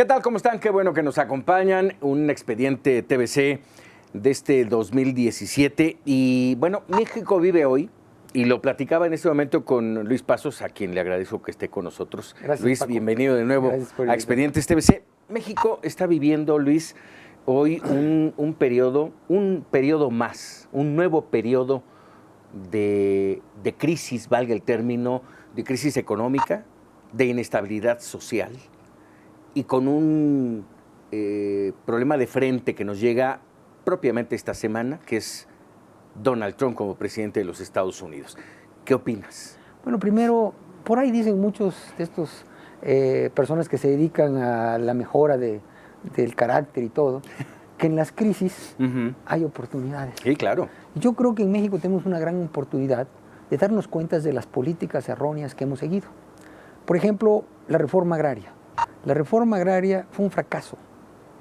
¿Qué tal? ¿Cómo están? Qué bueno que nos acompañan. Un expediente TVC de este 2017. Y bueno, México vive hoy, y lo platicaba en este momento con Luis Pasos, a quien le agradezco que esté con nosotros. Gracias, Luis, Paco. bienvenido de nuevo a Expedientes TVC. México está viviendo, Luis, hoy un periodo más, un nuevo periodo de crisis, valga el término, de crisis económica, de inestabilidad social, y con un problema de frente que nos llega propiamente esta semana, que es Donald Trump como presidente de los Estados Unidos. ¿Qué opinas? Bueno, primero, por ahí dicen muchos de estos personas que se dedican a la mejora del carácter y todo, que en las crisis hay oportunidades. Sí, claro. Yo creo que en México tenemos una gran oportunidad de darnos cuenta de las políticas erróneas que hemos seguido. Por ejemplo, la reforma agraria. La reforma agraria fue un fracaso.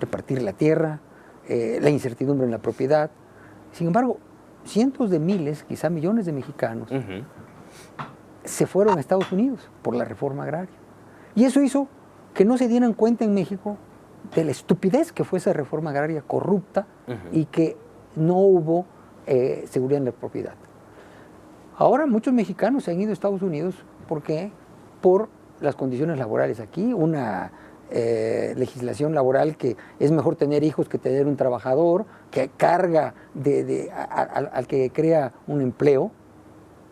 Repartir la tierra, la incertidumbre en la propiedad. Sin embargo, cientos de miles, quizá millones de mexicanos se fueron a Estados Unidos por la reforma agraria. Y eso hizo que no se dieran cuenta en México de la estupidez que fue esa reforma agraria corrupta y que no hubo seguridad en la propiedad. Ahora muchos mexicanos se han ido a Estados Unidos. ¿Por qué? Por las condiciones laborales aquí, una legislación laboral que es mejor tener hijos que tener un trabajador, que carga al que crea un empleo,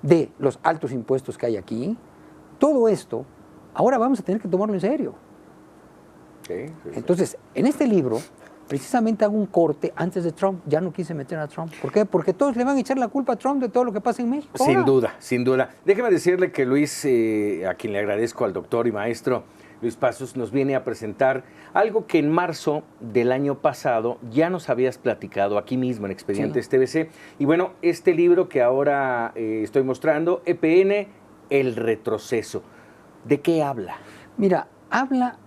de los altos impuestos que hay aquí. Todo esto, ahora vamos a tener que tomarlo en serio. Sí. Entonces, en este libro, precisamente hago un corte antes de Trump. Ya no quise meter a Trump. ¿Por qué? Porque todos le van a echar la culpa a Trump de todo lo que pasa en México. Sin duda, sin duda. Déjeme decirle que Luis, a quien le agradezco, al doctor y maestro Luis Pasos, nos viene a presentar algo que en marzo del año pasado ya nos habías platicado aquí mismo en Expedientes TVC. Y bueno, este libro que ahora estoy mostrando, EPN, El Retroceso. ¿De qué habla? Mira, habla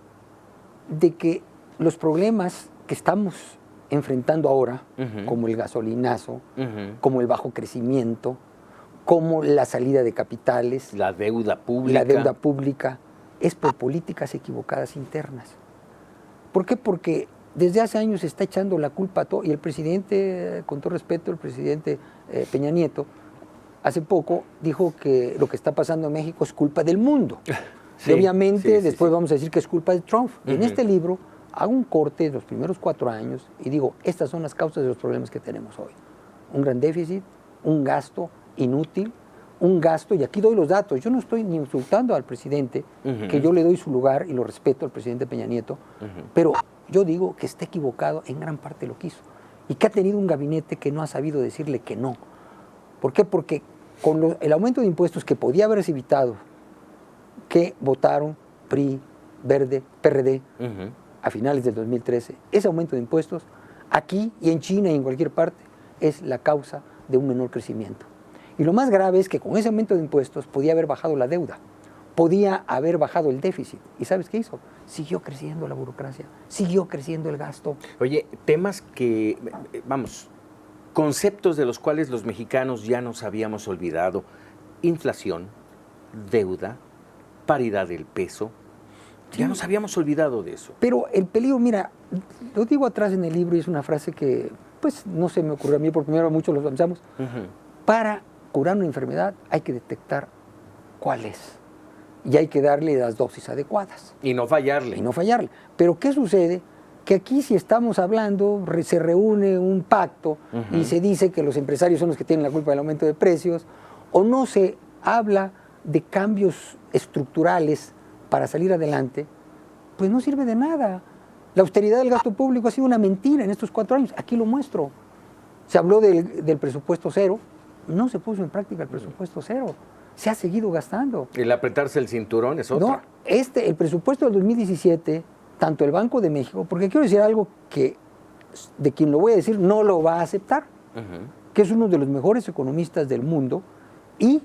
de que los problemas que estamos enfrentando ahora, como el gasolinazo, como el bajo crecimiento, como la salida de capitales, la deuda pública, es por políticas equivocadas internas. ¿Por qué? Porque desde hace años se está echando la culpa a todo, y el presidente, con todo respeto, el presidente Peña Nieto, hace poco dijo que lo que está pasando en México es culpa del mundo. Sí, y obviamente después vamos a decir que es culpa de Trump. Y en este libro hago un corte de los primeros 4 años y digo, estas son las causas de los problemas que tenemos hoy. Un gran déficit, un gasto inútil, un gasto, y aquí doy los datos, yo no estoy ni insultando al presidente, que yo le doy su lugar y lo respeto al presidente Peña Nieto, pero yo digo que está equivocado en gran parte de lo que hizo, y que ha tenido un gabinete que no ha sabido decirle que no. ¿Por qué? Porque con el aumento de impuestos que podía haberse evitado, que votaron PRI, Verde, PRD, a finales del 2013, ese aumento de impuestos, aquí y en China y en cualquier parte, es la causa de un menor crecimiento. Y lo más grave es que con ese aumento de impuestos podía haber bajado la deuda, podía haber bajado el déficit. ¿Y sabes qué hizo? Siguió creciendo la burocracia, siguió creciendo el gasto. Oye, temas que, vamos, conceptos de los cuales los mexicanos ya nos habíamos olvidado: inflación, deuda, paridad del peso. Ya nos habíamos olvidado de eso. Pero el peligro, mira, lo digo atrás en el libro y es una frase que, pues, no se me ocurrió a mí, por primera vez muchos lo pensamos. Para curar una enfermedad hay que detectar cuál es. Y hay que darle las dosis adecuadas. Y no fallarle. Pero ¿qué sucede? Que aquí, si estamos hablando, se reúne un pacto y se dice que los empresarios son los que tienen la culpa del aumento de precios, o no se habla de cambios estructurales para salir adelante, pues no sirve de nada. La austeridad del gasto público ha sido una mentira en estos 4 años. Aquí lo muestro. Se habló del presupuesto cero. No se puso en práctica el presupuesto cero. Se ha seguido gastando. El apretarse el cinturón es otra. No, el presupuesto del 2017, tanto el Banco de México, porque quiero decir algo que de quien lo voy a decir no lo va a aceptar, que es uno de los mejores economistas del mundo y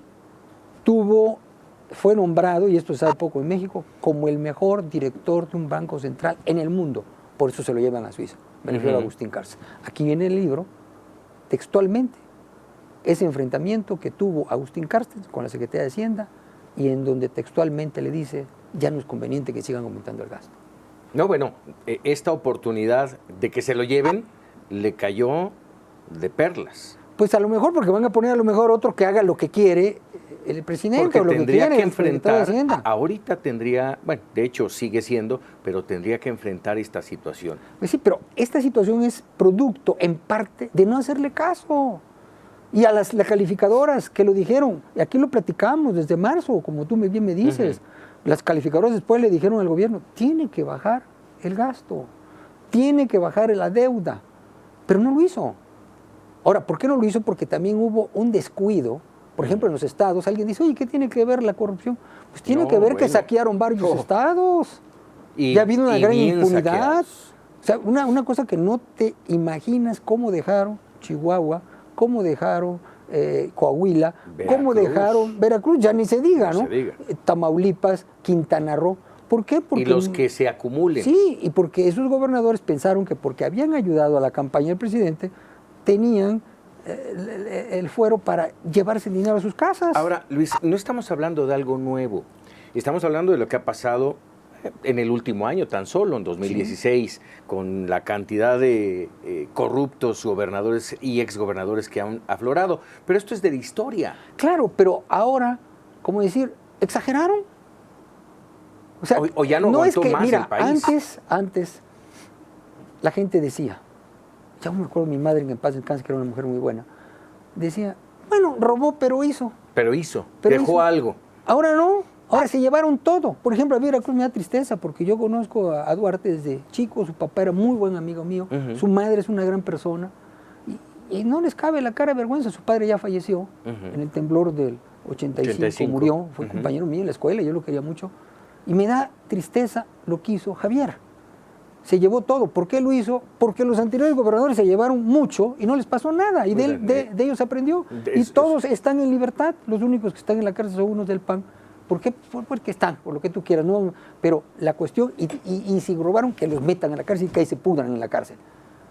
fue nombrado, y esto se sabe poco en México, como el mejor director de un banco central en el mundo. Por eso se lo llevan a Suiza. Me refiero a Agustín Carstens. Aquí viene el libro, textualmente, ese enfrentamiento que tuvo Agustín Carstens con la Secretaría de Hacienda, y en donde textualmente le dice, ya no es conveniente que sigan aumentando el gasto. No, bueno, esta oportunidad de que se lo lleven le cayó de perlas. Pues a lo mejor porque van a poner a lo mejor otro que haga lo que quiere el presidente Porque o lo tendría que quiere que el secretario de enfrentar, Hacienda. ahorita tendría, bueno, de hecho sigue siendo, pero tendría que enfrentar esta situación. Pues sí, pero esta situación es producto, en parte, de no hacerle caso. Y a las calificadoras que lo dijeron, y aquí lo platicamos desde marzo, como tú bien me dices, las calificadoras después le dijeron al gobierno, tiene que bajar el gasto, tiene que bajar la deuda, pero no lo hizo. Ahora, ¿por qué no lo hizo? Porque también hubo un descuido. Por ejemplo, en los estados, alguien dice, oye, ¿qué tiene que ver la corrupción? Pues tiene que ver que saquearon varios estados. Y ha habido una gran impunidad. Saqueados. O sea, una cosa que no te imaginas cómo dejaron Chihuahua, cómo dejaron Coahuila, cómo dejaron Veracruz, ya ni se diga, ¿no? Tamaulipas, Quintana Roo. ¿Por qué? Porque, y los que se acumulen. Sí, y porque esos gobernadores pensaron que porque habían ayudado a la campaña del presidente, tenían el fuero para llevarse el dinero a sus casas. Ahora, Luis, no estamos hablando de algo nuevo. Estamos hablando de lo que ha pasado en el último año, tan solo en 2016, con la cantidad de corruptos gobernadores y exgobernadores que han aflorado. Pero esto es de la historia. Claro, pero ahora, ¿cómo decir? ¿Exageraron? O sea, o ya no aguantó más mira, el país. Antes, la gente decía, ya me acuerdo de mi madre, en paz descanse, que era una mujer muy buena, decía, bueno, robó, pero hizo. Dejó algo. Ahora no, ahora se llevaron todo. Por ejemplo, a Veracruz me da tristeza, porque yo conozco a Duarte desde chico, su papá era muy buen amigo mío, su madre es una gran persona, y no les cabe la cara de vergüenza, su padre ya falleció, en el temblor del 85 murió, fue compañero mío en la escuela, yo lo quería mucho, y me da tristeza lo que hizo Javier. Se llevó todo. ¿Por qué lo hizo? Porque los anteriores gobernadores se llevaron mucho y no les pasó nada. Y de ellos aprendió. Y todos están en libertad. Los únicos que están en la cárcel son unos del PAN. ¿Por qué? Porque están, por lo que tú quieras. ¿No? Pero la cuestión, y si robaron, que los metan a la cárcel y que ahí se pudran en la cárcel.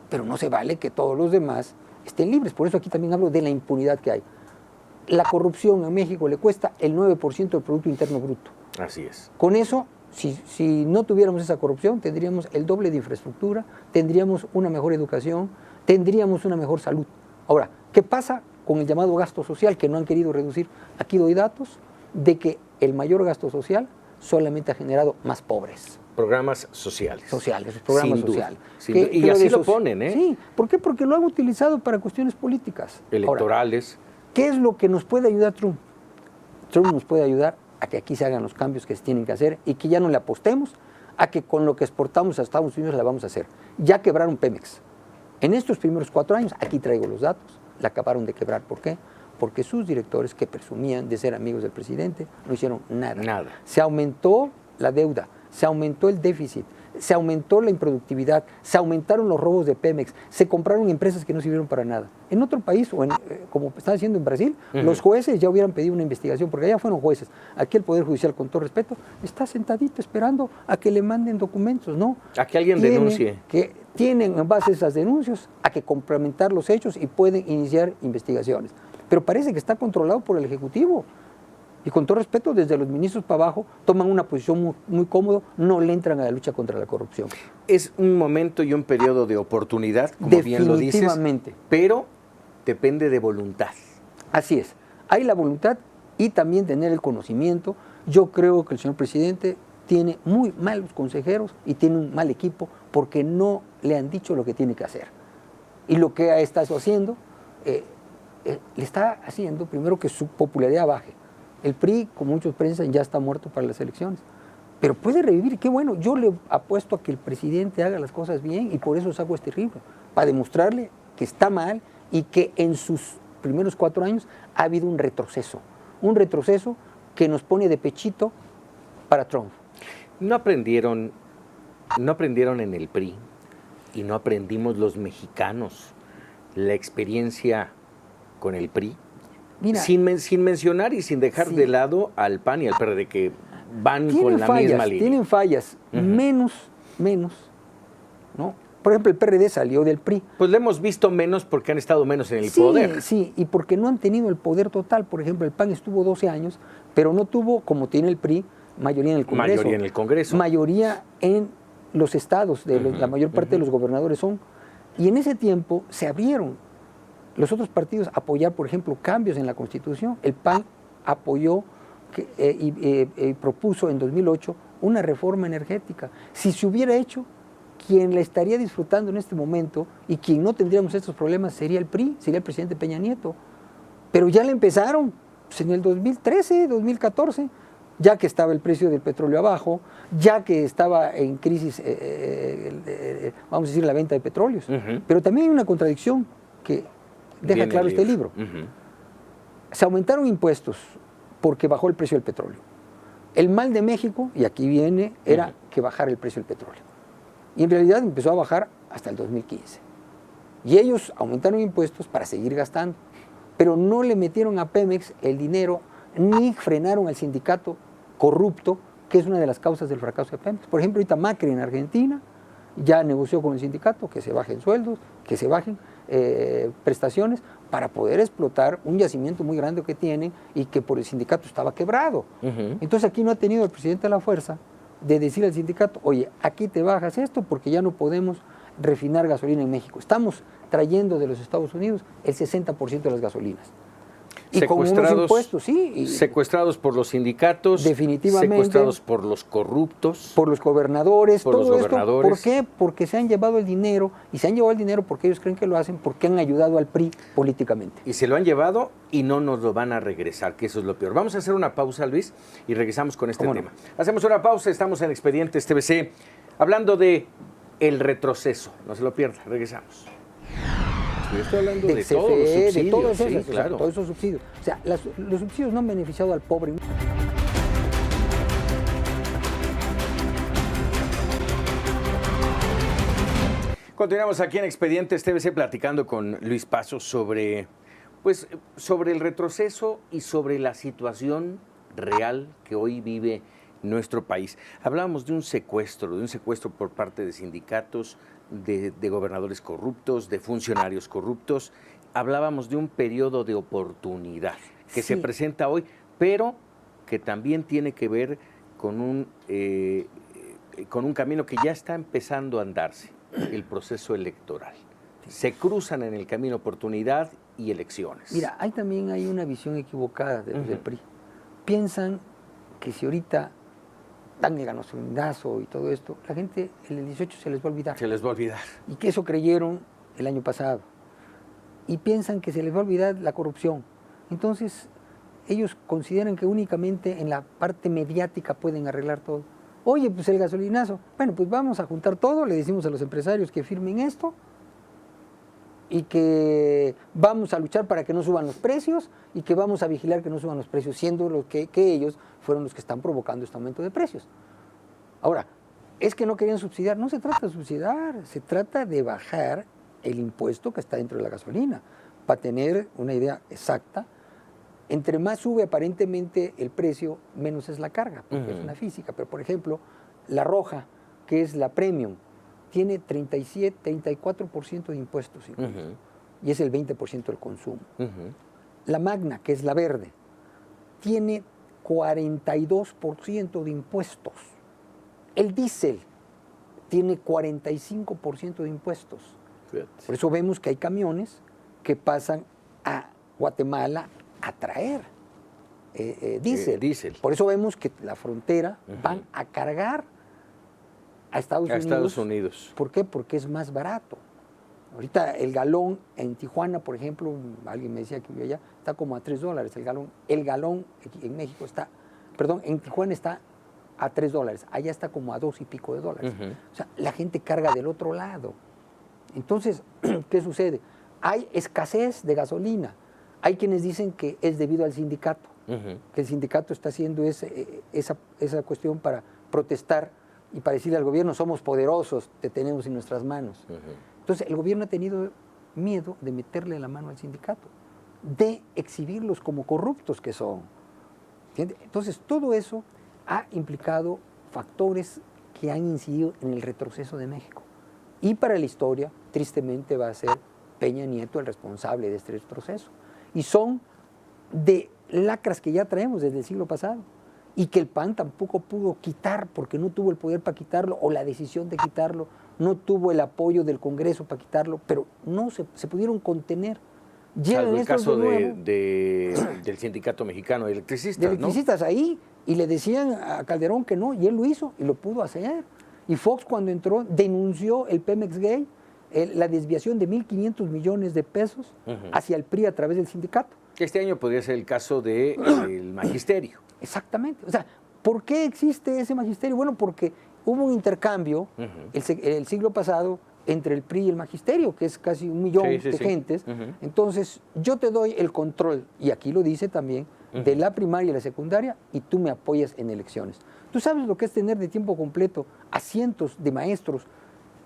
Pero no se vale que todos los demás estén libres. Por eso aquí también hablo de la impunidad que hay. La corrupción a México le cuesta el 9% del Producto Interno Bruto. Así es. Con eso, si no tuviéramos esa corrupción, tendríamos el doble de infraestructura, tendríamos una mejor educación, tendríamos una mejor salud. Ahora, ¿qué pasa con el llamado gasto social que no han querido reducir? Aquí doy datos de que el mayor gasto social solamente ha generado más pobres. Programas sociales. Programas sociales. Y así lo ponen, ¿eh? Sí, ¿por qué? Porque lo han utilizado para cuestiones políticas. Electorales. Ahora, ¿qué es lo que nos puede ayudar Trump? Trump nos puede ayudar a que aquí se hagan los cambios que se tienen que hacer y que ya no le apostemos a que con lo que exportamos a Estados Unidos la vamos a hacer. Ya quebraron Pemex. En estos primeros 4 años, aquí traigo los datos, la acabaron de quebrar. ¿Por qué? Porque sus directores, que presumían de ser amigos del presidente, no hicieron nada. Se aumentó la deuda, se aumentó el déficit, se aumentó la improductividad, se aumentaron los robos de Pemex, se compraron empresas que no sirvieron para nada. En otro país, o como están haciendo en Brasil, los jueces ya hubieran pedido una investigación, porque allá fueron jueces. Aquí el Poder Judicial, con todo respeto, está sentadito esperando a que le manden documentos, ¿no? A que alguien denuncie. Que tienen en base a esas denuncias a que complementar los hechos y pueden iniciar investigaciones. Pero parece que está controlado por el Ejecutivo. Y con todo respeto, desde los ministros para abajo, toman una posición muy, muy cómoda, no le entran a la lucha contra la corrupción. Es un momento y un periodo de oportunidad, como bien lo dices. Definitivamente. Pero depende de voluntad. Así es. Hay la voluntad y también tener el conocimiento. Yo creo que el señor presidente tiene muy malos consejeros y tiene un mal equipo porque no le han dicho lo que tiene que hacer. Y lo que está haciendo, le está haciendo primero que su popularidad baje. El PRI, como muchos piensan, ya está muerto para las elecciones. Pero puede revivir, qué bueno. Yo le apuesto a que el presidente haga las cosas bien y por eso saco este libro, para demostrarle que está mal y que en sus primeros 4 años ha habido un retroceso que nos pone de pechito para Trump. No aprendieron en el PRI y no aprendimos los mexicanos la experiencia con el PRI. Mira, sin mencionar y sin dejar de lado al PAN y al PRD, que van con la misma línea. Tienen fallas, menos, ¿no? Por ejemplo, el PRD salió del PRI. Pues lo hemos visto menos porque han estado menos en el poder. Sí, y porque no han tenido el poder total. Por ejemplo, el PAN estuvo 12 años, pero no tuvo, como tiene el PRI, mayoría en el Congreso. Mayoría en el Congreso. Mayoría en los estados, la mayor parte de los gobernadores son. Y en ese tiempo se abrieron los otros partidos a apoyar, por ejemplo, cambios en la Constitución. El PAN apoyó y propuso en 2008 una reforma energética. Si se hubiera hecho, quien la estaría disfrutando en este momento y quien no tendríamos estos problemas sería el PRI, sería el presidente Peña Nieto. Pero ya la empezaron pues, en el 2013, 2014, ya que estaba el precio del petróleo abajo, ya que estaba en crisis, vamos a decir, la venta de petróleos. Pero también hay una contradicción que deja claro este libro. Se aumentaron impuestos porque bajó el precio del petróleo. El mal de México, y aquí viene, era que bajara el precio del petróleo. Y en realidad empezó a bajar hasta el 2015. Y ellos aumentaron impuestos para seguir gastando, pero no le metieron a Pemex el dinero ni frenaron al sindicato corrupto, que es una de las causas del fracaso de Pemex. Por ejemplo, ahorita Macri en Argentina ya negoció con el sindicato que se bajen sueldos, que se bajen prestaciones para poder explotar un yacimiento muy grande que tienen y que por el sindicato estaba quebrado. Entonces aquí no ha tenido el presidente la fuerza de decir al sindicato, oye, aquí te bajas esto porque ya no podemos refinar gasolina en México. Estamos trayendo de los Estados Unidos el 60% de las gasolinas. Y con unos impuestos, sí. Secuestrados por los sindicatos. Definitivamente. Secuestrados por los corruptos. Por los gobernadores. Por los gobernadores. ¿Por qué? Porque se han llevado el dinero, y se han llevado el dinero porque ellos creen que lo hacen, porque han ayudado al PRI políticamente. Y se lo han llevado y no nos lo van a regresar, que eso es lo peor. Vamos a hacer una pausa, Luis, y regresamos con este tema. No? Hacemos una pausa, estamos en Expedientes TVC, hablando de el retroceso. No se lo pierda, regresamos. Yo estoy hablando de todos los subsidios, de todos esos, sí, claro. Todos esos subsidios. O sea, los subsidios no han beneficiado al pobre. Continuamos aquí en Expedientes TVC platicando con Luis Paso sobre el retroceso y sobre la situación real que hoy vive nuestro país. Hablábamos de un secuestro por parte de sindicatos, de gobernadores corruptos, de funcionarios corruptos. Hablábamos de un periodo de oportunidad que se presenta hoy, pero que también tiene que ver con un camino que ya está empezando a andarse, el proceso electoral. Se cruzan en el camino oportunidad y elecciones. Mira, también hay una visión equivocada del PRI. Piensan que si ahorita dan el gasolinazo y todo esto, la gente en el 18 se les va a olvidar. Se les va a olvidar. Y que eso creyeron el año pasado. Y piensan que se les va a olvidar la corrupción. Entonces, ellos consideran que únicamente en la parte mediática pueden arreglar todo. Oye, pues el gasolinazo. Bueno, pues vamos a juntar todo, le decimos a los empresarios que firmen esto y que vamos a luchar para que no suban los precios y que vamos a vigilar que no suban los precios, siendo los que ellos fueron los que están provocando este aumento de precios. Ahora, es que no querían subsidiar. No se trata de subsidiar, se trata de bajar el impuesto que está dentro de la gasolina. Para tener una idea exacta, entre más sube aparentemente el precio, menos es la carga, porque es una física. Pero, por ejemplo, la roja, que es la premium, tiene 34% de impuestos, y es el 20% del consumo. La magna, que es la verde, tiene 42% de impuestos. El diésel tiene 45% de impuestos. Fíjate. Por eso vemos que hay camiones que pasan a Guatemala a traer diésel. Por eso vemos que la frontera van a cargar a Estados Unidos. ¿Por qué? Porque es más barato. Ahorita el galón en Tijuana, por ejemplo, alguien me decía que vive allá, está como a $3 el galón. El galón en México está, en Tijuana está a $3. Allá está como a $2 y pico. O sea, la gente carga del otro lado. Entonces, ¿qué sucede? Hay escasez de gasolina. Hay quienes dicen que es debido al sindicato, que el sindicato está haciendo esa cuestión para protestar y para decirle al gobierno, somos poderosos, te tenemos en nuestras manos. Entonces, el gobierno ha tenido miedo de meterle la mano al sindicato, de exhibirlos como corruptos que son. ¿Entiendes? Entonces, todo eso ha implicado factores que han incidido en el retroceso de México. Y para la historia, tristemente, va a ser Peña Nieto el responsable de este retroceso. Y son de lacras que ya traemos desde el siglo pasado. y que el PAN tampoco pudo quitar porque no tuvo el poder para quitarlo o la decisión de quitarlo, no tuvo el apoyo del Congreso para quitarlo, pero no se pudieron contener. Salvo el caso del Sindicato Mexicano de Electricistas, de electricistas, ¿no? Ahí, y le decían a Calderón que no, y él lo hizo, y lo pudo hacer. Y Fox, cuando entró, denunció el Pemex Gay, la desviación de 1.500 millones de pesos hacia el PRI a través del sindicato. Este año podría ser el caso del magisterio. Exactamente. O sea, ¿por qué existe ese magisterio? Bueno, porque hubo un intercambio el siglo pasado entre el PRI y el magisterio, que es casi 1 millón de gentes. Entonces, yo te doy el control, y aquí lo dice también, de la primaria y la secundaria, y tú me apoyas en elecciones. ¿Tú sabes lo que es tener de tiempo completo a cientos de maestros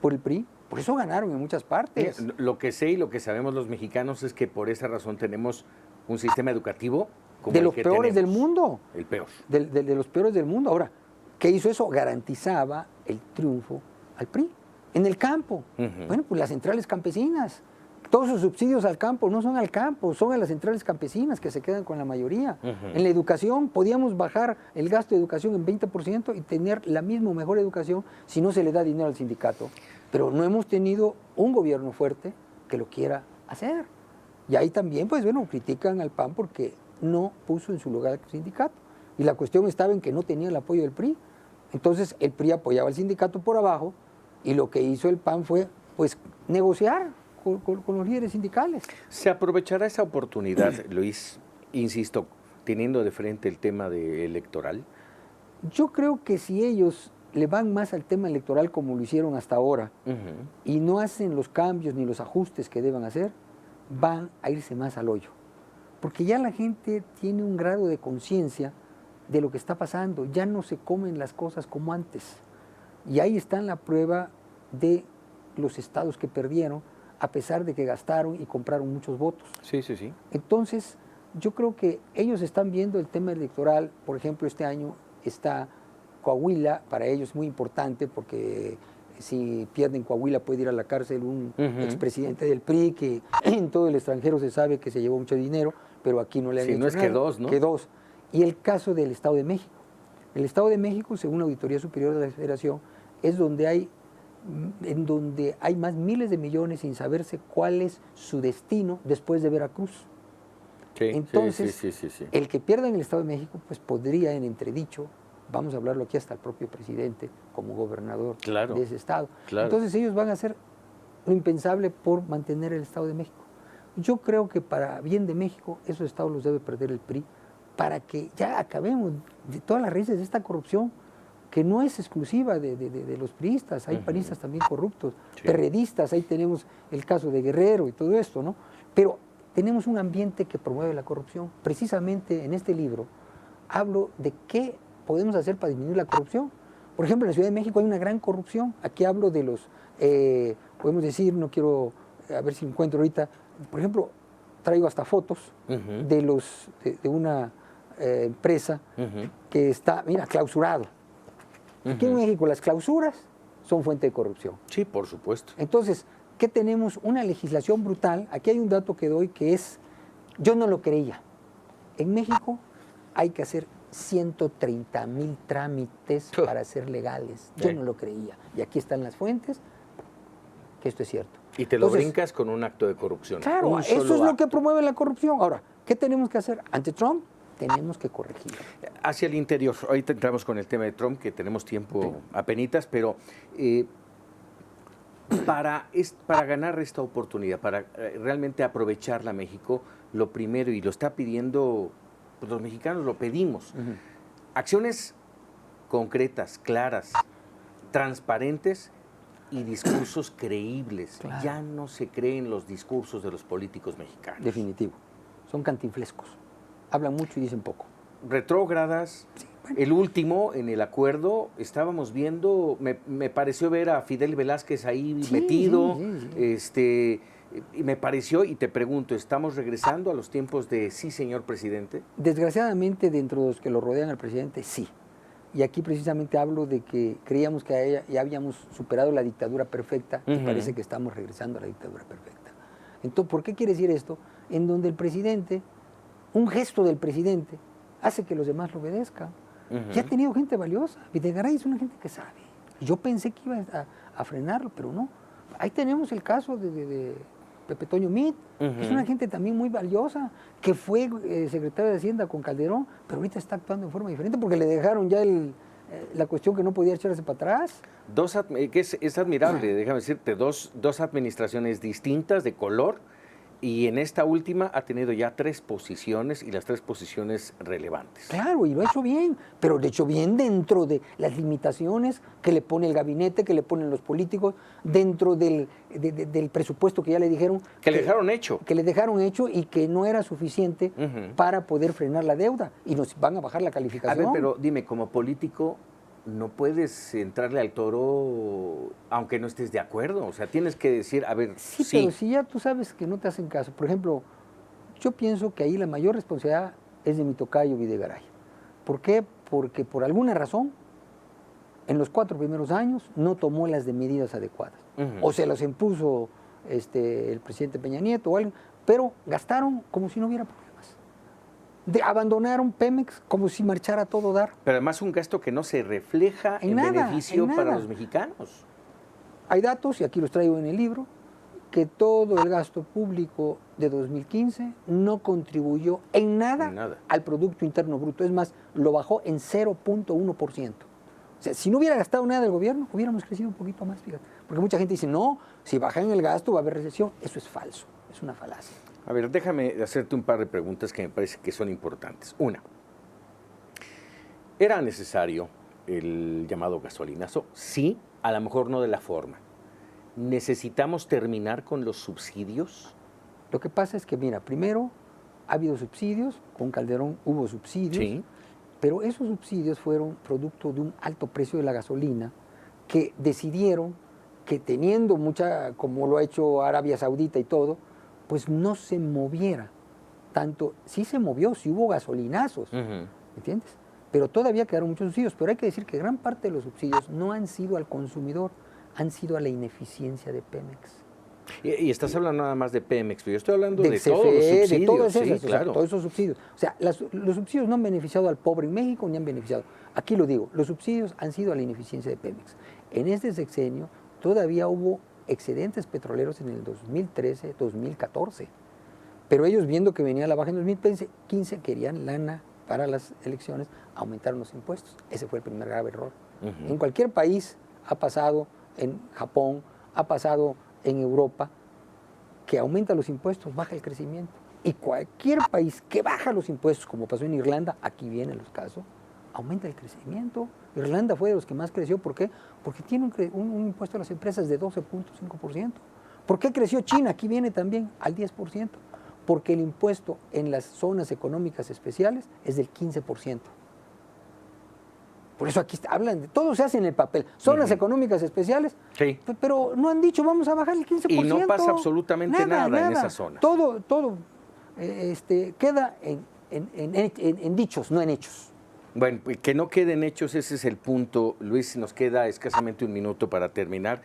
por el PRI? Por eso ganaron en muchas partes. Lo que sé y lo que sabemos los mexicanos es que por esa razón tenemos un sistema educativo como de los peores del mundo. El peor. De los peores del mundo. Ahora, ¿qué hizo eso? Garantizaba el triunfo al PRI. En el campo. Bueno, pues las centrales campesinas. Todos los subsidios al campo no son al campo, son a las centrales campesinas que se quedan con la mayoría. En la educación podíamos bajar el gasto de educación en 20% y tener la misma o mejor educación si no se le da dinero al sindicato. Pero no hemos tenido un gobierno fuerte que lo quiera hacer. Y ahí también, pues bueno, critican al PAN porque no puso en su lugar al sindicato. Y la cuestión estaba en que no tenía el apoyo del PRI. Entonces el PRI apoyaba al sindicato por abajo y lo que hizo el PAN fue pues negociar con los líderes sindicales. ¿Se aprovechará esa oportunidad, Luis, insisto, teniendo de frente el tema electoral? Yo creo que si ellos le van más al tema electoral como lo hicieron hasta ahora y no hacen los cambios ni los ajustes que deban hacer, van a irse más al hoyo. Porque ya la gente tiene un grado de conciencia de lo que está pasando, ya no se comen las cosas como antes. Y ahí está la prueba de los estados que perdieron, a pesar de que gastaron y compraron muchos votos. Sí, sí, sí. Entonces, yo creo que ellos están viendo el tema electoral. Por ejemplo, este año está Coahuila, para ellos muy importante, porque si pierden Coahuila puede ir a la cárcel un expresidente del PRI, que en todo el extranjero se sabe que se llevó mucho dinero, pero aquí no le han hecho nada. Si no es que dos, ¿no? Que dos. Y el caso del Estado de México. El Estado de México, según la Auditoría Superior de la Federación, es donde hay más miles de millones sin saberse cuál es su destino después de Veracruz. Sí, entonces, sí. El que pierda en el Estado de México, pues podría, en entredicho, vamos a hablarlo aquí hasta el propio presidente como gobernador de ese estado. Claro. Entonces ellos van a hacer lo impensable por mantener el Estado de México. Yo creo que para bien de México, esos estados los debe perder el PRI, para que ya acabemos de todas las raíces de esta corrupción, que no es exclusiva de los priistas, hay panistas también corruptos, perredistas, ahí tenemos el caso de Guerrero y todo esto, ¿no? Pero tenemos un ambiente que promueve la corrupción. Precisamente en este libro hablo de qué podemos hacer para disminuir la corrupción. Por ejemplo, en la Ciudad de México hay una gran corrupción. Aquí hablo de los, podemos decir, no quiero, a ver si encuentro ahorita, por ejemplo, traigo hasta fotos de una empresa que está, mira, clausurado. Aquí en México las clausuras son fuente de corrupción. Sí, por supuesto. Entonces, ¿qué tenemos? Una legislación brutal. Aquí hay un dato que doy que es, yo no lo creía. En México hay que hacer 130,000 trámites para ser legales. Yo no lo creía. Y aquí están las fuentes, que esto es cierto. Y te lo brincas con un acto de corrupción. Claro, eso es lo que promueve la corrupción. Ahora, ¿qué tenemos que hacer? Ante Trump, tenemos que corregir. Hacia el interior, ahorita entramos con el tema de Trump, que tenemos tiempo apenitas, pero para ganar esta oportunidad, para realmente aprovecharla México, lo primero, y lo está pidiendo, pues los mexicanos lo pedimos, acciones concretas, claras, transparentes y discursos creíbles. Claro. Ya no se creen los discursos de los políticos mexicanos. Definitivo. Son cantinflescos. Hablan mucho y dicen poco. Retrógradas. Sí, bueno. El último, en el acuerdo, estábamos viendo, me pareció ver a Fidel Velázquez ahí metido, sí. Y me pareció, y te pregunto, ¿estamos regresando a los tiempos de sí, señor presidente? Desgraciadamente, dentro de los que lo rodean al presidente, sí. Y aquí precisamente hablo de que creíamos que ya habíamos superado la dictadura perfecta y parece que estamos regresando a la dictadura perfecta. Entonces, ¿por qué quiere decir esto? En donde el presidente, un gesto del presidente, hace que los demás lo obedezcan. Y ha tenido gente valiosa. Videgaray es una gente que sabe. Yo pensé que iba a frenarlo, pero no. Ahí tenemos el caso de Pepe Toño Mit, que es una gente también muy valiosa, que fue secretario de Hacienda con Calderón, pero ahorita está actuando de forma diferente porque le dejaron ya la cuestión que no podía echarse para atrás. Que es admirable, déjame decirte, dos administraciones distintas de color, y en esta última ha tenido ya 3 posiciones y las 3 posiciones relevantes. Claro, y lo ha hecho bien, pero lo ha hecho bien dentro de las limitaciones que le pone el gabinete, que le ponen los políticos, dentro del presupuesto que ya le dijeron. Que le dejaron hecho. Que le dejaron hecho y que no era suficiente para poder frenar la deuda y nos van a bajar la calificación. A ver, pero dime, como político, no puedes entrarle al toro aunque no estés de acuerdo. O sea, tienes que decir, a ver, sí. Pero si ya tú sabes que no te hacen caso. Por ejemplo, yo pienso que ahí la mayor responsabilidad es de mi tocayo Videgaray. ¿Por qué? Porque por alguna razón, en los 4 primeros años, no tomó las medidas adecuadas. O se las impuso el presidente Peña Nieto o alguien, pero gastaron como si no hubiera problemas. Abandonaron Pemex como si marchara a todo dar. Pero además un gasto que no se refleja en beneficio para los mexicanos. Hay datos, y aquí los traigo en el libro, que todo el gasto público de 2015 no contribuyó en nada al Producto Interno Bruto. Es más, lo bajó en 0.1%. O sea, si no hubiera gastado nada el gobierno, hubiéramos crecido un poquito más, fíjate. Porque mucha gente dice, no, si bajan el gasto va a haber recesión. Eso es falso, es una falacia. A ver, déjame hacerte un par de preguntas que me parece que son importantes. Una, ¿era necesario el llamado gasolinazo? Sí, a lo mejor no de la forma. ¿Necesitamos terminar con los subsidios? Lo que pasa es que, mira, primero ha habido subsidios, con Calderón hubo subsidios, sí, pero esos subsidios fueron producto de un alto precio de la gasolina que decidieron que teniendo mucha, como lo ha hecho Arabia Saudita y todo, pues no se moviera tanto. Sí se movió, sí hubo gasolinazos, ¿entiendes? Pero todavía quedaron muchos subsidios. Pero hay que decir que gran parte de los subsidios no han sido al consumidor, han sido a la ineficiencia de Pemex. Y estás hablando nada más de Pemex, pero yo estoy hablando de CFE, todos los subsidios. De todas esas, sí, claro. O sea, todos esos subsidios. O sea, los subsidios no han beneficiado al pobre en México ni han beneficiado. Aquí lo digo, los subsidios han sido a la ineficiencia de Pemex. En este sexenio todavía hubo excedentes petroleros en el 2013, 2014. Pero ellos, viendo que venía la baja en 2015, querían lana para las elecciones, aumentaron los impuestos. Ese fue el primer grave error. En cualquier país ha pasado, en Japón, ha pasado en Europa, que aumenta los impuestos, baja el crecimiento. Y cualquier país que baja los impuestos, como pasó en Irlanda, aquí vienen los casos, aumenta el crecimiento. Irlanda fue de los que más creció. ¿Por qué? Porque tiene un impuesto a las empresas de 12.5%. ¿Por qué creció China? Aquí viene también al 10%. Porque el impuesto en las zonas económicas especiales es del 15%. Por eso aquí hablan de todo, se hace en el papel. Zonas económicas especiales, sí, pero no han dicho vamos a bajar el 15%. Y no pasa absolutamente nada en esa zona. Todo queda en dichos, no en hechos. Bueno, que no queden hechos, ese es el punto. Luis, nos queda escasamente un minuto para terminar.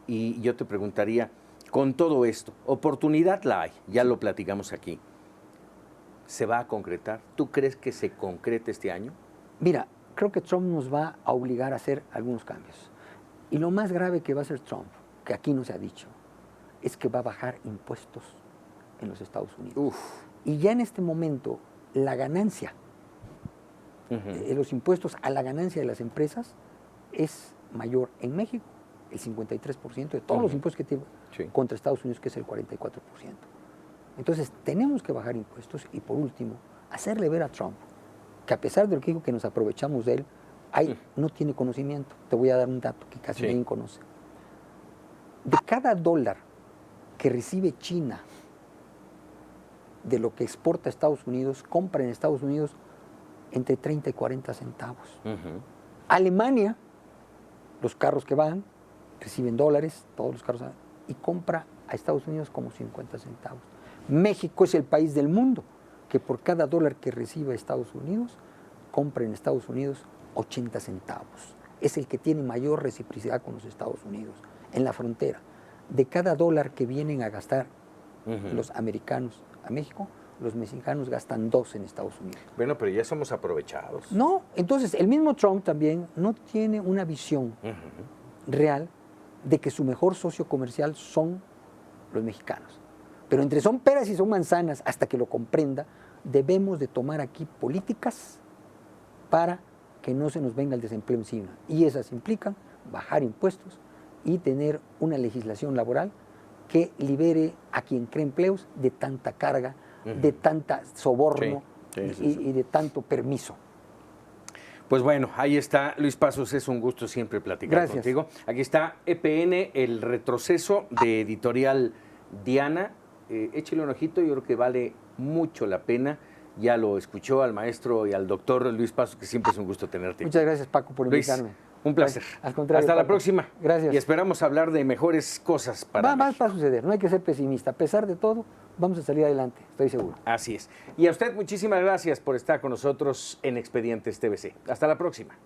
Y yo te preguntaría, con todo esto, oportunidad la hay, ya lo platicamos aquí. ¿Se va a concretar? ¿Tú crees que se concrete este año? Mira, creo que Trump nos va a obligar a hacer algunos cambios. Y lo más grave que va a hacer Trump, que aquí no se ha dicho, es que va a bajar impuestos en los Estados Unidos. Y ya en este momento, la ganancia, los impuestos a la ganancia de las empresas es mayor en México, el 53% de todos los impuestos que tiene, contra Estados Unidos, que es el 44%. Entonces, tenemos que bajar impuestos y, por último, hacerle ver a Trump que a pesar de lo que dijo que nos aprovechamos de él, no tiene conocimiento. Te voy a dar un dato que casi nadie conoce. De cada dólar que recibe China de lo que exporta a Estados Unidos, compra en Estados Unidos entre 30 y 40 centavos. Alemania, los carros que van, reciben dólares, todos los carros, y compra a Estados Unidos como 50 centavos. México es el país del mundo que por cada dólar que recibe Estados Unidos, compra en Estados Unidos 80 centavos. Es el que tiene mayor reciprocidad con los Estados Unidos, en la frontera. De cada dólar que vienen a gastar los americanos a México, los mexicanos gastan 2 en Estados Unidos. Bueno, pero ya somos aprovechados. No, entonces el mismo Trump también no tiene una visión real de que su mejor socio comercial son los mexicanos. Pero entre son peras y son manzanas, hasta que lo comprenda, debemos de tomar aquí políticas para que no se nos venga el desempleo encima. Y esas implican bajar impuestos y tener una legislación laboral que libere a quien cree empleos de tanta carga, de tanta soborno y de tanto permiso. Pues bueno, ahí está, Luis Pasos, es un gusto siempre platicar contigo. Aquí está EPN, el retroceso de Editorial Diana. Échale un ojito, yo creo que vale mucho la pena. Ya lo escuchó al maestro y al doctor Luis Pasos, que siempre es un gusto tenerte. Muchas gracias, Paco, por invitarme. Luis, un placer. Al contrario, hasta Paco. la próxima. Gracias. Y esperamos hablar de mejores cosas para Más va a suceder, no hay que ser pesimista. A pesar de todo, vamos a salir adelante, estoy seguro. Así es. Y a usted muchísimas gracias por estar con nosotros en Expedientes TVC. Hasta la próxima.